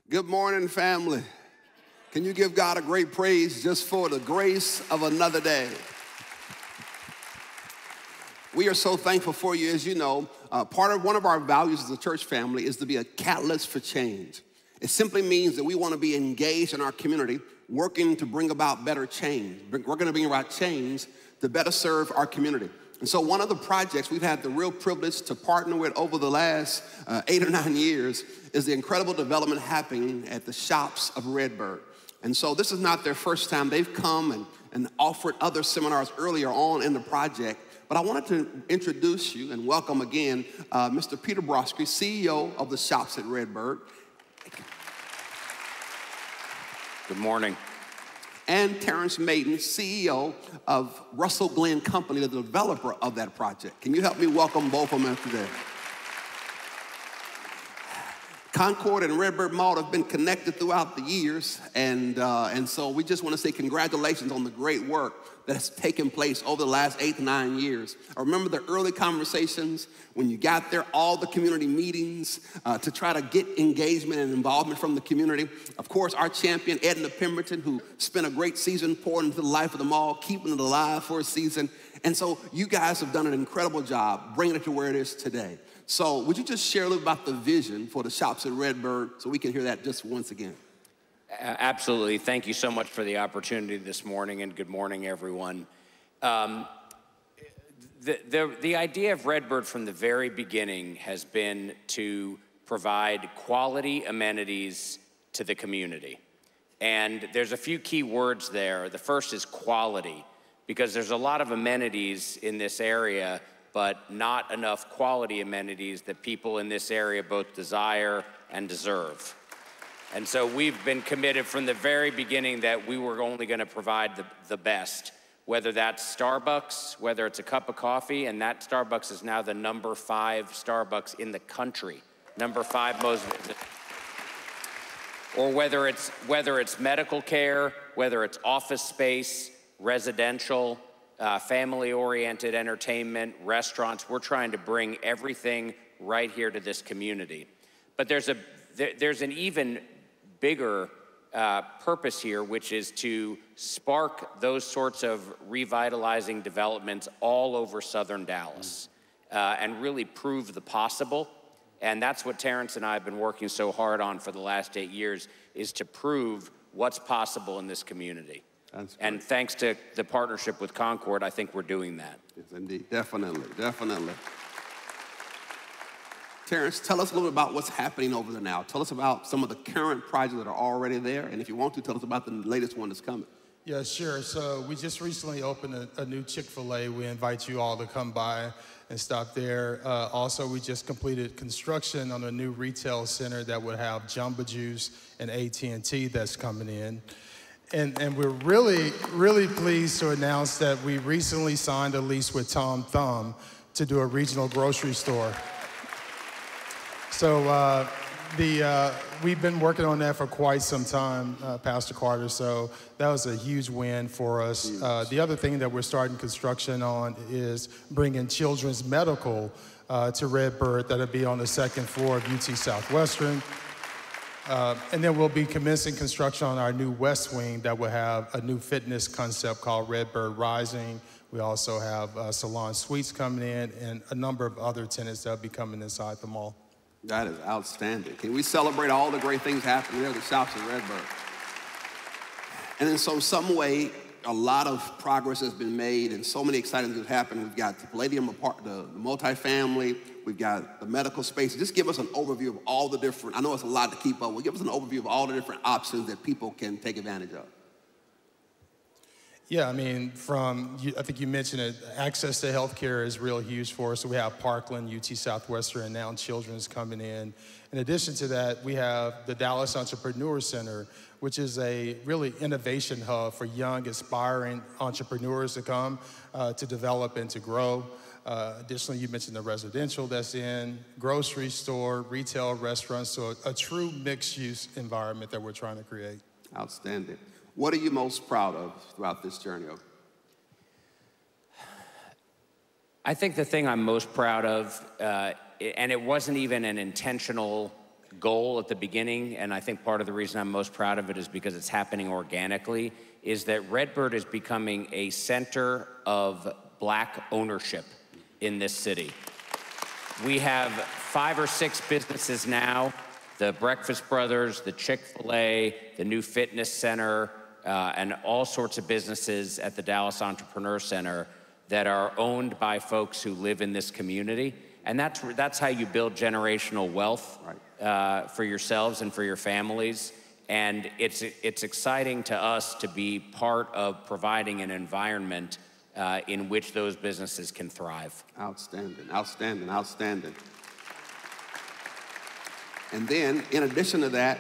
Good morning, family. Can you give God a great praise just for the grace of another day? We are so thankful for you. As you know, one of our values as a church family is to be a catalyst for change. It simply means that we want to be engaged in our community, working to bring about better change. We're going to bring about change to better serve our community. And so one of the projects we've had the real privilege to partner with over the last 8 or 9 years is the incredible development happening at the shops of Redbird. And so this is not their first time. They've come and offered other seminars earlier on in the project. But I wanted to introduce you and welcome again Mr. Peter Brodsky, CEO of the shops at Redbird. Good morning. And Terrence, Maiden, CEO of Russell Glenn Company, the developer of that project. Can you help me welcome both of them today? Concord and Redbird Mall have been connected throughout the years, and so we just want to say congratulations on the great work that has taken place over the last 8 to 9 years. I remember the early conversations when you got there, all the community meetings to try to get engagement and involvement from the community. Of course, our champion, Edna Pemberton, who spent a great season pouring into the life of the mall, keeping it alive for a season. And so you guys have done an incredible job bringing it to where it is today. So would you just share a little about the vision for the shops at Redbird so we can hear that just once again? Absolutely. Thank you so much for the opportunity this morning, and good morning, everyone. The idea of Redbird from the very beginning has been to provide quality amenities to the community. And there's a few key words there. The first is quality, because there's a lot of amenities in this area, but not enough quality amenities that people in this area both desire and deserve. And so we've been committed from the very beginning that we were only going to provide the best, whether that's Starbucks, whether it's a cup of coffee, and that Starbucks is now the number 5 Starbucks in the country, number 5 most visited. Or whether it's medical care, whether it's office space, residential, family-oriented entertainment, restaurants. We're trying to bring everything right here to this community. But there's an even bigger purpose here, which is to spark those sorts of revitalizing developments all over southern Dallas and really prove the possible. And that's what Terrence and I have been working so hard on for the last 8 years, is to prove what's possible in this community. And thanks to the partnership with Concord, I think we're doing that. Yes, indeed. Definitely, definitely. Terrence, tell us a little bit about what's happening over there now. Tell us about some of the current projects that are already there, and if you want to, tell us about the latest one that's coming. Yeah, sure. So we just recently opened a new Chick-fil-A. We invite you all to come by and stop there. Also, we just completed construction on a new retail center that would have Jamba Juice and AT&T that's coming in. And we're really, really pleased to announce that we recently signed a lease with Tom Thumb to do a regional grocery store. So we've been working on that for quite some time, Pastor Carter, so that was a huge win for us. The other thing that we're starting construction on is bringing children's medical to Redbird. That'll be on the 2nd floor of UT Southwestern. And then we'll be commencing construction on our new West Wing that will have a new fitness concept called Redbird Rising. We also have Salon Suites coming in and a number of other tenants that will be coming inside the mall. That is outstanding. Can we celebrate all the great things happening there at the shops at Redbird? And in some way, a lot of progress has been made and so many exciting things have happened. We've got the Palladium, the multifamily, we've got the medical space. Just give us an overview of all the different, I know it's a lot to keep up with, give us an overview of all the different options that people can take advantage of. Yeah, I mean, I think you mentioned it, access to healthcare is real huge for us. So we have Parkland, UT Southwestern, and now Children's coming in. In addition to that, we have the Dallas Entrepreneur Center, which is a really innovation hub for young, aspiring entrepreneurs to come to develop and to grow. Additionally, you mentioned the residential that's in, grocery store, retail, restaurants, so a true mixed-use environment that we're trying to create. Outstanding. What are you most proud of throughout this journey? I think the thing I'm most proud of, and it wasn't even an intentional goal at the beginning, and I think part of the reason I'm most proud of it is because it's happening organically, is that Redbird is becoming a center of Black ownership in this city. We have 5 or 6 businesses now, the Breakfast Brothers, the Chick-fil-A, the new fitness center, and all sorts of businesses at the Dallas Entrepreneur Center that are owned by folks who live in this community. And that's how you build generational wealth for yourselves and for your families. And it's exciting to us to be part of providing an environment in which those businesses can thrive. Outstanding, outstanding, outstanding. And then, in addition to that,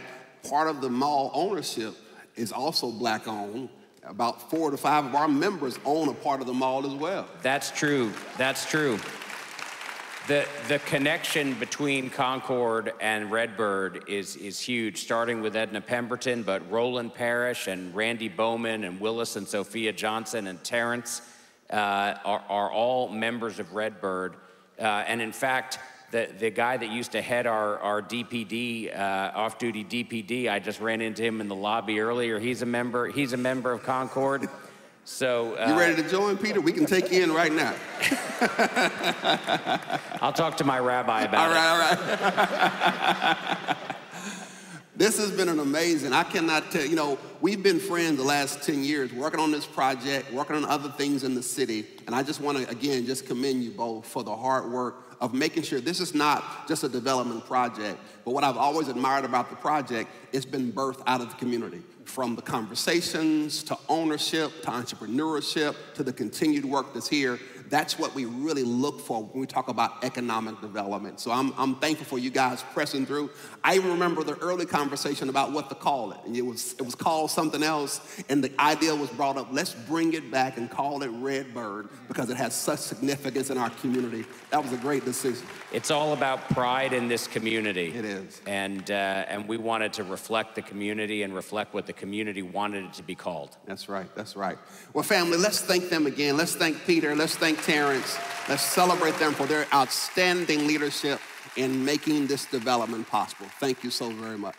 part of the mall ownership is also Black owned. About 4 to 5 of our members own a part of the mall as well. That's true, that's true. The connection between Concord and Redbird is huge, starting with Edna Pemberton, but Roland Parrish and Randy Bowman and Willis and Sophia Johnson and Terrence are all members of Redbird. And in fact, the guy that used to head our DPD, off-duty DPD, I just ran into him in the lobby earlier. He's a member of Concord. So you ready to join, Peter? We can take you in right now. I'll talk to my rabbi about it. All right. This has been an amazing, I cannot tell, you know, we've been friends the last 10 years, working on this project, working on other things in the city. And I just want to, again, just commend you both for the hard work of making sure this is not just a development project, but what I've always admired about the project, it's been birthed out of the community. From the conversations, to ownership, to entrepreneurship, to the continued work that's here. That's what we really look for when we talk about economic development. So I'm thankful for you guys pressing through. I even remember the early conversation about what to call it. And it was called something else, and the idea was brought up, let's bring it back and call it Redbird because it has such significance in our community. That was a great decision. It's all about pride in this community. It is. And we wanted to reflect the community and reflect what the community wanted it to be called. That's right, that's right. Well, family, let's thank them again. Let's thank Peter, let's thank Terrence. Let's celebrate them for their outstanding leadership in making this development possible. Thank you so very much.